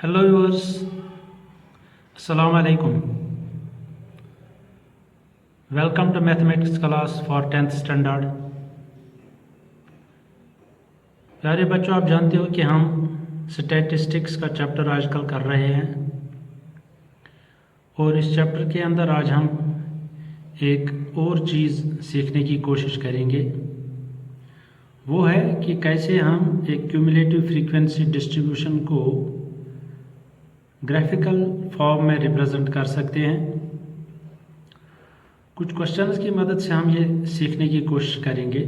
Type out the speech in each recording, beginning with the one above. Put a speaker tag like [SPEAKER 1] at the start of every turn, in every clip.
[SPEAKER 1] Hello viewers, अस्सलाम वालेकुम। Welcome to mathematics class for 10th standard. प्यारे बच्चों, आप जानते हो कि हम स्टैटिस्टिक्स का चैप्टर आजकल कर रहे हैं और इस चैप्टर के अंदर आज हम एक और चीज़ सीखने की कोशिश करेंगे। वो है कि कैसे हम एक क्यूमुलेटिव फ्रीक्वेंसी डिस्ट्रीब्यूशन को ग्राफिकल फॉर्म में रिप्रेजेंट कर सकते हैं। कुछ क्वेश्चंस की मदद से हम ये सीखने की कोशिश करेंगे।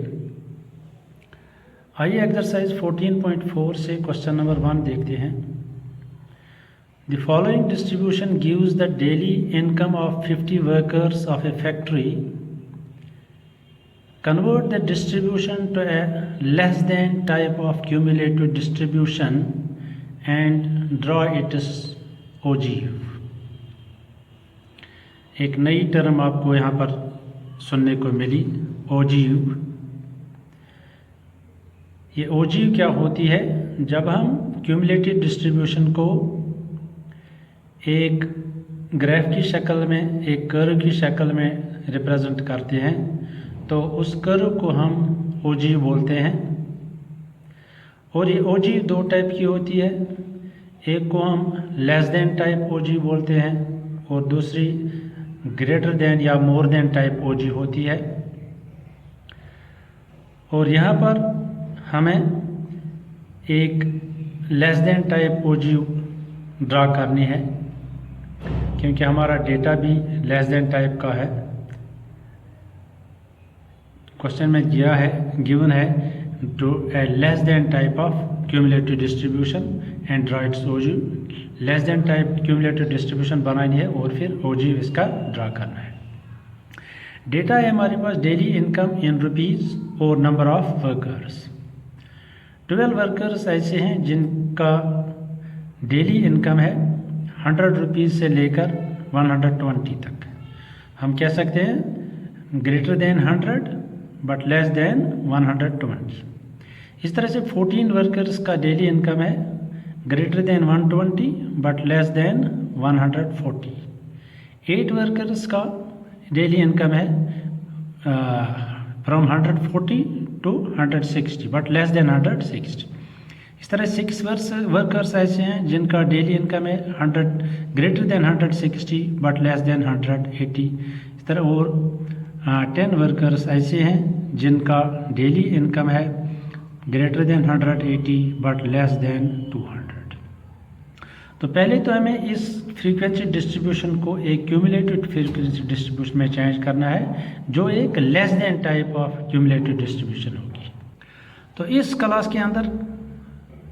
[SPEAKER 1] आइए एक्सरसाइज 14.4 से क्वेश्चन नंबर 1 देखते हैं। The following distribution gives the daily income of 50 workers of a factory. Convert the distribution to a less than type of cumulative distribution and draw its ogive. एक नई टर्म आपको यहाँ पर सुनने को मिली, ओजीव। ये ओजीव क्या होती है? जब हम क्यूमुलेटिव डिस्ट्रीब्यूशन को एक ग्राफ की शक्ल में, एक कर्व की शक्ल में रिप्रेजेंट करते हैं तो उस कर्व को हम ओजीव बोलते हैं। और ये ओजीव दो टाइप की होती है। एक को हम लेस देन टाइप ओजीव बोलते हैं और दूसरी ग्रेटर देन या मोर देन टाइप ओजीव होती है। और यहाँ पर हमें एक less than type ogive draw करनी है क्योंकि हमारा डेटा भी लेस देन टाइप का है। क्वेश्चन में दिया है, गिवन है, to a less than type of cumulative distribution and draw its ogive. Less than type cumulative distribution बनानी है और फिर ओजीव इसका ड्रा करना है। डेटा है हमारे पास, डेली इनकम इन रुपीज़ और नंबर ऑफ वर्कर्स। 12 वर्कर्स ऐसे हैं जिनका डेली इनकम है 100 रुपीज़ से लेकर 120 तक। हम कह सकते हैं greater than 100 but less than 120। इस तरह से 14 वर्कर्स का डेली इनकम है greater than 120 but less than 140। 8 workers का डेली इनकम है from 140 to 160 but less than 160। इस तरह 6 वर्कर्स ऐसे हैं जिनका डेली इनकम है 100 greater than 160 but less then 180। इस तरह और 10 वर्कर्स ऐसे हैं जिनका डेली इनकम है greater then 180 but less then 200। तो पहले तो हमें इस फ्रीक्वेंसी डिस्ट्रीब्यूशन को एक क्यूमुलेटिव फ्रीक्वेंसी डिस्ट्रीब्यूशन में चेंज करना है जो एक less than type of cumulative distribution होगी। तो इस क्लास के अंदर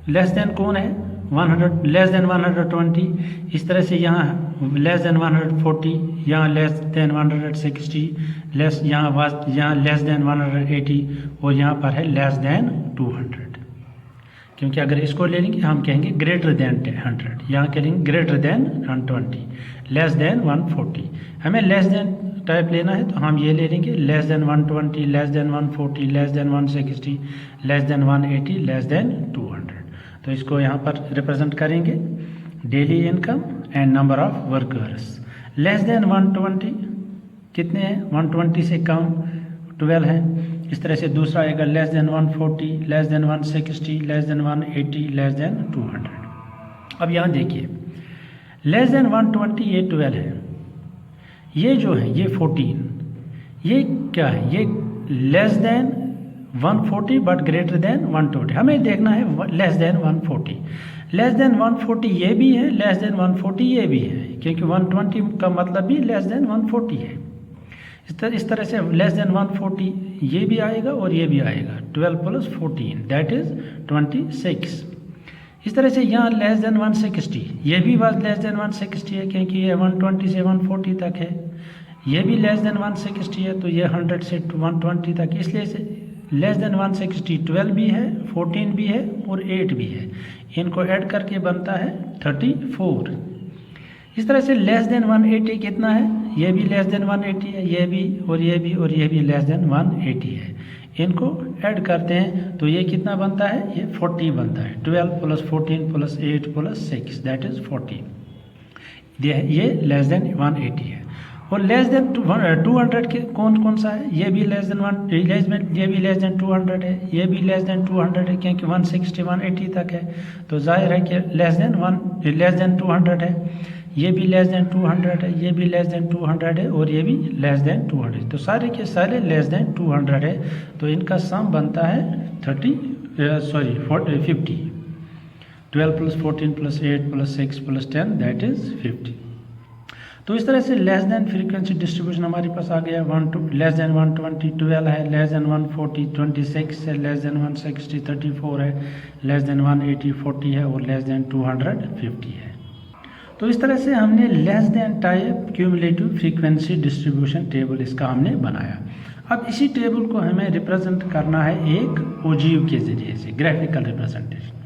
[SPEAKER 1] लेस देन कौन है? 100, लेस देन 120। इस तरह से यहाँ लेस देन 140, यहाँ लेस देन 160, यहाँ लेस देन 180 और यहाँ पर है लेस देन 200। क्योंकि अगर इसको ले लेंगे हम कहेंगे ग्रेटर देन 100, यहाँ कहेंगे ग्रेटर देन 120, लेस देन 140। हमें लेस देन टाइप लेना है तो हम ये ले लेंगे less than 120, less than 140, less than 160, less than 180, less than 200। तो इसको यहाँ पर रिप्रेजेंट करेंगे daily income and number of workers. Less than 120 कितने हैं? 120 से कम 12 हैं। इस तरह से दूसरा आएगा less than 140, less than 160, less than 180, less than 200। अब यहाँ देखिए लेस देन 120 ये 12 है, ये जो है ये 14, ये क्या है? ये less than 140 but greater than 120। हमें देखना है लेस देन 140। लेस देन 140 ये भी है, लेस देन 140 ये भी है, क्योंकि 120 का मतलब भी लेस देन 140 है। इस तरह से लेस देन 140 ये भी आएगा और ये भी आएगा। 12 प्लस 14 दैट इज 26। इस तरह से यहाँ लेस देन 160 ये भी लेस देन 160 है क्योंकि ये 120 से 140 तक है। ये भी लेस देन 160 है तो ये 100 से 120 तक, इसलिए लेस देन 160 12 भी है, 14 भी है और 8 भी है। इनको ऐड करके बनता है 34। इस तरह से लेस देन 180 कितना है? ये भी लेस देन 180 है, ये भी और ये भी और ये भी लेस देन 180 है। इनको ऐड करते हैं तो ये कितना बनता है, ये 40 बनता है। 12 + 14 + 8 + 6 दैट इज़ 40। ये लेस देन 180 है। और लेस देन 200 के कौन सा है, ये भी लेस देन 1, ये भी लेस देन 200 है, ये भी लेस देन 200 है, क्योंकि 160 180 तक है, तो जाहिर है कि लेस देन 200 है। ये भी लेस देन 200 है, ये भी लेस देन 200 है, और ये भी लेस देन 200। तो सारे के सारे लेस देन 200 है, तो इनका सम बनता है 50। 12 + 14 + 8 + 6 + 10 दैट इज़ 50। तो इस तरह से लेस देन फ्रीक्वेंसी डिस्ट्रीब्यूशन हमारे पास आ गया। लेस देन 120 12 है, लेस देन 140 26 है, लेस देन 160 34 है, लेस देन 180 40 है, और लेस देन 200 50 है। तो इस तरह से हमने less than type cumulative frequency distribution table इसका हमने बनाया। अब इसी टेबल को हमें रिप्रेजेंट करना है एक ओजीव के ज़रिए से, ग्राफिकल रिप्रेजेंटेशन।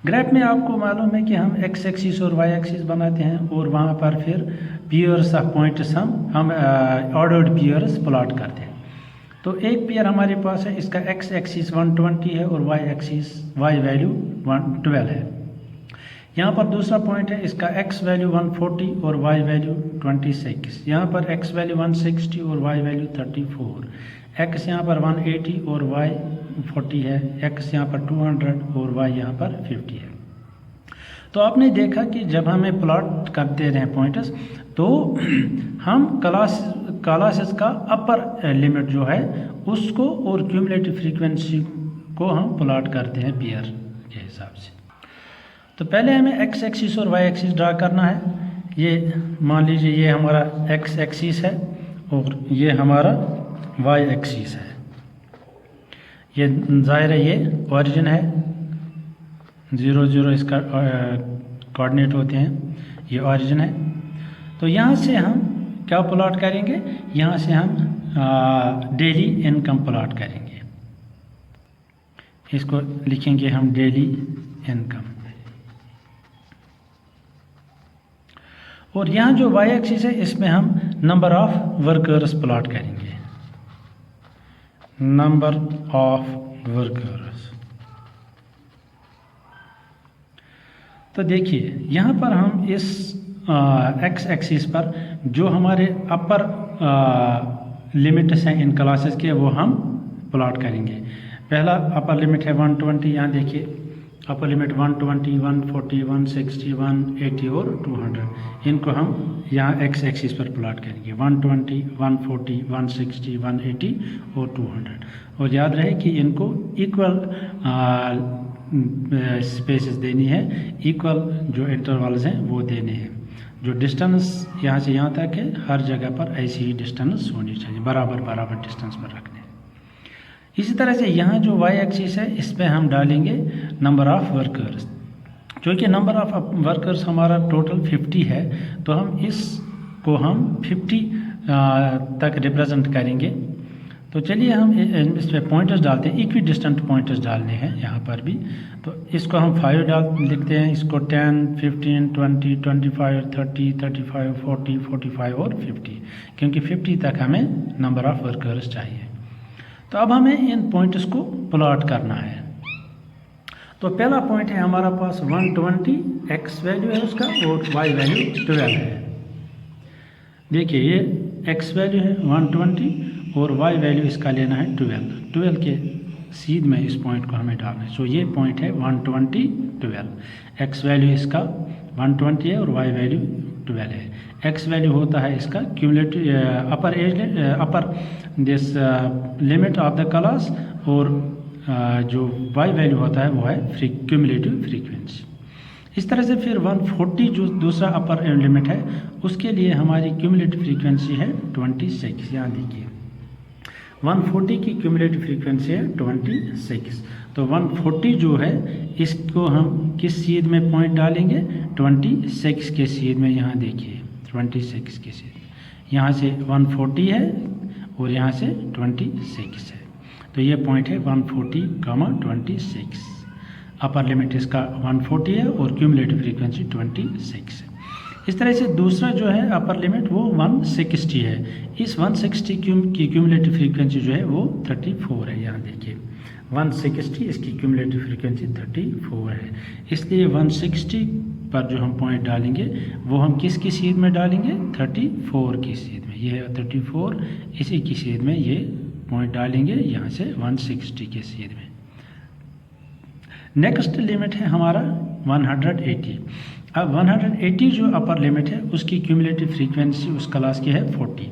[SPEAKER 1] ग्राफ में आपको मालूम है कि हम एक्स एक्सिस और वाई एक्सिस बनाते हैं, और वहाँ पर फिर पेयर्स ऑफ पॉइंट्स हम ऑर्डर्ड पेयर्स प्लॉट करते हैं। तो एक पेयर हमारे पास है, इसका एक्स एक्सिस 120 है और वाई वैल्यू 12 है। यहाँ पर दूसरा पॉइंट है, इसका एक्स वैल्यू 140 और वाई वैल्यू 26। यहाँ पर एक्स वैल्यू 160 और वाई वैल्यू 34। एक्स यहाँ पर 180 और वाई 40 है, एक्स यहाँ पर 200 और वाई यहाँ पर 50 है। तो आपने देखा कि जब हमें प्लॉट करते रहे पॉइंट्स, तो हम क्लासेस का अपर लिमिट जो है उसको और क्यूमुलेटिव फ्रीक्वेंसी को हम प्लॉट करते हैं पेयर के हिसाब से। तो पहले हमें एक्स एक्सिस और वाई एक्सिस ड्रा करना है। ये मान लीजिए ये हमारा एक्स एक्सिस है और ये हमारा वाई एक्सिस है। ये जाहिर है ये ओरिजिन है, 0 0 इसका कोऑर्डिनेट होते हैं, ये ओरिजिन है। तो यहाँ से हम क्या प्लॉट करेंगे, यहाँ से हम डेली इनकम प्लॉट करेंगे। इसको लिखेंगे हम डेली इनकम। और यहाँ जो वाई एक्सिस है इसमें हम नंबर ऑफ वर्कर्स प्लॉट करेंगे, नंबर ऑफ वर्कर्स। तो देखिए यहाँ पर हम इस एक्स एक्सिस पर जो हमारे अपर लिमिट्स हैं इन क्लासेस के, वो हम प्लॉट करेंगे। पहला अपर लिमिट है 120, यहाँ देखिए अपर लिमिट 120 140 160 180 और 200। इनको हम यहाँ एक्स एक्सिस पर प्लॉट करेंगे, 120 140 160 180 और 200। और याद रहे कि इनको इक्वल स्पेसेस देनी है, इक्वल जो इंटरवल्स हैं वो देने हैं। जो डिस्टेंस यहाँ से यहाँ तक है, हर जगह पर ऐसी ही डिस्टेंस होनी चाहिए, बराबर डिस्टेंस पर रखने। इसी तरह से यहाँ जो वाई एक्सिस है इस पर हम डालेंगे नंबर ऑफ वर्कर्स। क्योंकि नंबर ऑफ वर्कर्स हमारा टोटल 50 है, तो हम इसको हम 50 तक रिप्रेजेंट करेंगे। तो चलिए हम इस पर पॉइंटर्स डालते हैं, इक्वी डिस्टेंट पॉइंटर्स डालने हैं यहाँ पर भी। तो इसको हम 5 लिखते हैं, इसको 10 15 20 25 30 35 40 45 और 50, क्योंकि 50 तक हमें नंबर ऑफ वर्कर्स चाहिए। तो अब हमें इन पॉइंट्स को प्लॉट करना है। तो पहला पॉइंट है हमारा पास 120, एक्स वैल्यू है उसका, और वाई वैल्यू 12 है। देखिए ये एक्स वैल्यू है 120 और वाई वैल्यू इसका लेना है 12 के सीध में इस पॉइंट को हमें डालना है। सो ये पॉइंट है 120 12। एक्स वैल्यू इसका 120 है और वाई वैल्यू 12 है। एक्स वैल्यू होता है इसका cumulative upper this limit of the class, और जो वाई वैल्यू होता है वो है क्यूमुलेटिव फ्रीक्वेंसी। इस तरह से फिर 140 जो दूसरा अपर लिमिट है उसके लिए हमारी क्यूमुलेटिव फ्रीक्वेंसी है 26। यहाँ देखिए 140 की क्यूमुलेटिव फ्रीक्वेंसी है 26। तो 140 जो है इसको हम किस सीध में पॉइंट डालेंगे, 26 के सीध में। यहाँ देखिए 26 के सीध, यहाँ से 140 है और यहाँ से 26 है, तो ये पॉइंट है 140, 26। अपर लिमिट इसका 140 है और क्यूमुलेटिव फ्रीक्वेंसी 26 है। इस तरह से दूसरा जो है अपर लिमिट वो 160 है। इस 160 की क्यूमुलेटिव फ्रीक्वेंसी जो है वो 34 है। यहाँ देखिए 160 इसकी क्यूमुलेटिव फ्रीक्वेंसी 34 है, इसलिए 160 पर जो हम पॉइंट डालेंगे वो हम किसकी सीध में डालेंगे, 34 की सीध में। ये है 34, इसी की सीध में ये पॉइंट डालेंगे यहाँ से 160 के सीध में। नेक्स्ट लिमिट है हमारा 180। अब 180 जो अपर लिमिट है उसकी क्यूमुलेटिव फ्रीक्वेंसी उस क्लास की है 40।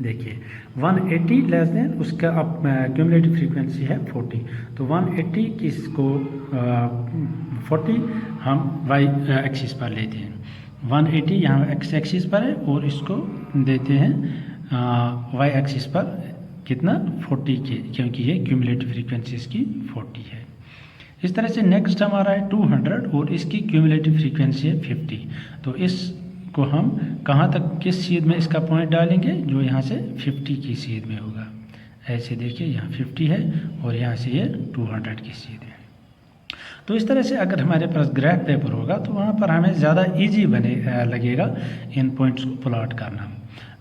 [SPEAKER 1] देखिए 180 लेस देन उसका क्यूमुलेटिव फ्रीक्वेंसी है 40, तो 180 किसको 40 हम वाई एक्सिस पर लेते हैं। 180 यहाँ एक्स एक्सिस पर है और इसको देते हैं वाई एक्सिस पर कितना 40 के, क्योंकि ये क्यूमुलेटिव फ्रीक्वेंसी इसकी 40 है। इस तरह से नेक्स्ट हमारा है 200 और इसकी क्यूमुलेटिव फ्रीक्वेंसी है 50। तो इसको हम कहाँ तक किस सीध में इसका पॉइंट डालेंगे, जो यहाँ से 50 की सीध में होगा। ऐसे देखिए यहाँ 50 है और यहाँ से ये 200 की सीध है। तो इस तरह से अगर हमारे पास ग्राफ पेपर होगा तो वहाँ पर हमें ज़्यादा ईजी लगेगा इन पॉइंट्स को प्लॉट करना।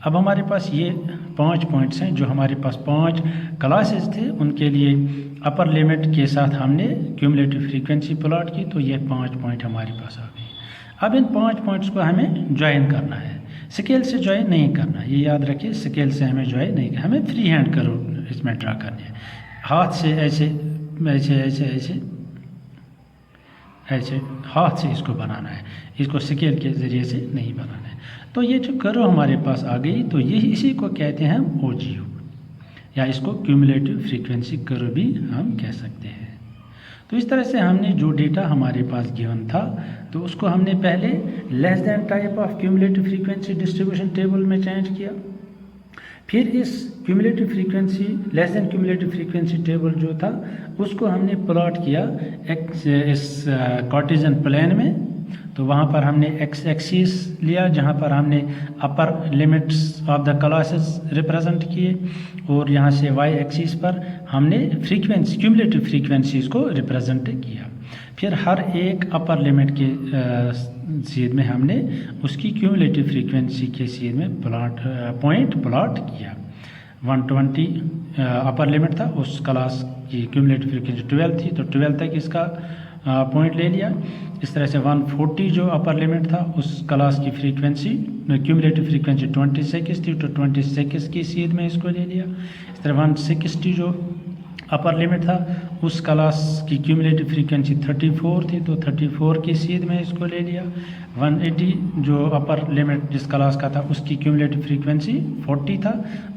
[SPEAKER 1] अब हमारे पास ये 5 पॉइंट्स हैं, जो हमारे पास 5 क्लासेस थे उनके लिए अपर लिमिट के साथ हमने क्यूमुलेटिव फ्रीक्वेंसी प्लॉट की, तो ये 5 पॉइंट हमारे पास आ गए। अब इन 5 पॉइंट्स को हमें ज्वाइन करना है, स्केल से ज्वाइन नहीं करना, ये याद रखिए, स्केल से हमें ज्वाइन नहीं करना, हमें फ्री हैंड करो इसमें ड्रा करने हैं। हाथ से ऐसे ऐसे ऐसे ऐसे ऐसे हाथ से इसको बनाना है, इसको स्केल के ज़रिए से नहीं बनाना है। तो ये जो कर्व हमारे पास आ गई, तो ये इसी को कहते हैं हम OGU, या इसको क्यूमुलेटिव फ्रीक्वेंसी कर्व भी हम कह सकते हैं। तो इस तरह से हमने जो डेटा हमारे पास गिवन था तो उसको हमने पहले less than type of cumulative frequency distribution table में चेंज किया, फिर इस cumulative frequency less than cumulative frequency table जो था उसको हमने प्लॉट किया इस कार्टेशियन प्लेन में। तो वहाँ पर हमने एक्स एक्सिस लिया जहाँ पर हमने अपर limits of the classes represent किए, और यहाँ से वाई एक्सिस पर हमने फ्रीक्वेंसी क्यूमुलेटिव फ्रीक्वेंसीज को रिप्रेजेंट किया। फिर हर एक अपर लिमिट के सीध में हमने उसकी क्यूमुलेटिव फ्रीक्वेंसी के सीध में पॉइंट प्लॉट किया। 120 अपर लिमिट था, उस क्लास की क्यूमुलेटिव फ्रीक्वेंसी 12 थी, तो 12 तक इसका पॉइंट ले लिया। इस तरह से 140 जो अपर लिमिट था उस क्लास की फ्रीक्वेंसी क्यूमुलेटिव फ्रीक्वेंसी 26 थी, तो 26 की सीध में इसको ले लिया। इस तरह 160 जो अपर लिमिट था उस क्लास की क्यूमुलेटिव फ्रीक्वेंसी 34 थी, तो 34 की सीध में इसको ले लिया। 180 जो अपर लिमिट जिस क्लास का था उसकी क्यूमुलेटिव फ्रीक्वेंसी 40 था,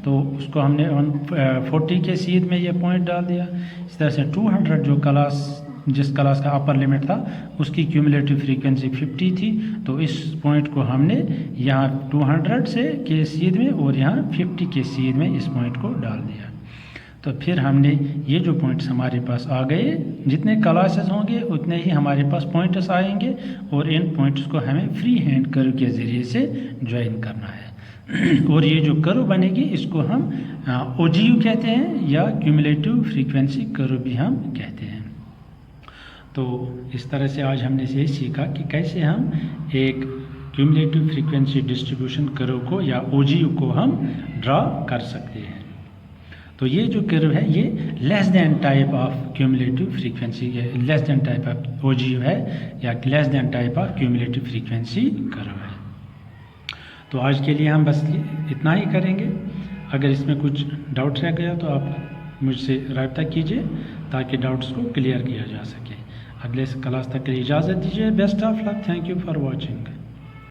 [SPEAKER 1] तो उसको हमने 140 के सीध में ये पॉइंट डाल दिया। इस तरह से 200 जो क्लास जिस क्लास का अपर लिमिट था उसकी क्यूमुलेटिव फ्रीक्वेंसी 50 थी, तो इस पॉइंट को हमने यहाँ 200 से के सीध में और यहाँ 50 के सीध में इस पॉइंट को डाल दिया। तो फिर हमने ये जो पॉइंट्स हमारे पास आ गए, जितने क्लासेस होंगे उतने ही हमारे पास पॉइंट्स आएंगे, और इन पॉइंट्स को हमें फ्री हैंड कर्व के ज़रिए से ज्वाइन करना है। और ये जो कर्व बनेगी इसको हम OGU कहते हैं, या क्यूमुलेटिव फ्रीक्वेंसी कर्व भी हम कहते हैं। तो इस तरह से आज हमने ये सीखा कि कैसे हम एक क्यूमुलेटिव फ्रीक्वेंसी डिस्ट्रीब्यूशन कर्व को या OGU को हम ड्रा कर सकते हैं। तो ये जो कर्व है ये less than type of cumulative frequency less than type of OGU है, या less than type of cumulative frequency curve है। तो आज के लिए हम बस इतना ही करेंगे। अगर इसमें कुछ डाउट रह गया तो आप मुझसे राब्ता कीजिए ताकि डाउट्स को क्लियर किया जा सके। अगले क्लास तक के लिए इजाज़त दीजिए। Best of luck. Thank you for watching.